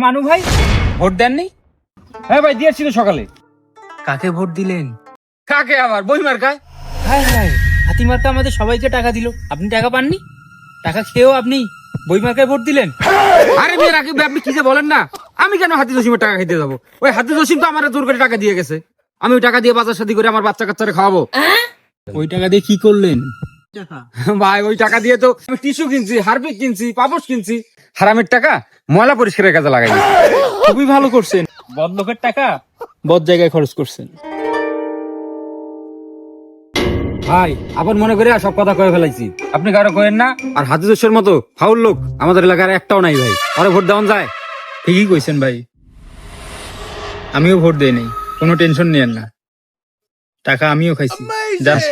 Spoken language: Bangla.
মানু ভাই ভোট দেননি? হ্যাঁ ভাই দিয়েছি তো সকালে। কাকে ভোট দিলেন? কাকে আবার? বইমার কায়। হায় হায়, হাতিমার্কা আমাদের সবাইকে টাকা দিল, আপনি টাকা পাননি? টাকা খেয়েও আপনি বইমার্কায় ভোট দিলেন? আরে মেয়ে রাকিব ভাই, আপনি কি যে বলেন না, আমি কেন হাতি জসিমের টাকা খেতে যাবো? ওই হাতি জসিম তো আমার জোর করে টাকা দিয়ে গেছে, আমি ওই টাকা দিয়ে বাজার শাদী করে আমার বাচ্চা কাচ্চারে খাওয়াবো। ওই টাকা দিয়ে কি করলেন? ভাই ওই টাকা দিয়ে তো আমি টিস্যু কিনছি, হারপিক কিনছি, পাপোশ কিনছি। হারামের টাকা ময়লা পরিষ্কারের কাজে লাগাই। খুবই ভালো করছেন, বদ লোকের টাকা বদ জায়গায় খরচ করছেন। ভাই আবার মনে করে সব কথা কয়ে ফেলাইছি, আপনি কারো কয়েন না। আর হাতি জসিমের মতো ফাউল লোক আমাদের এলাকার একটাও নাই ভাই, আরে ভোট দেওয়া যায়। ঠিকই কইছেন ভাই, আমিও ভোট দেই নাই, কোনো টেনশন নিয়েন না, টাকা আমিও খাইছি। জাস্ট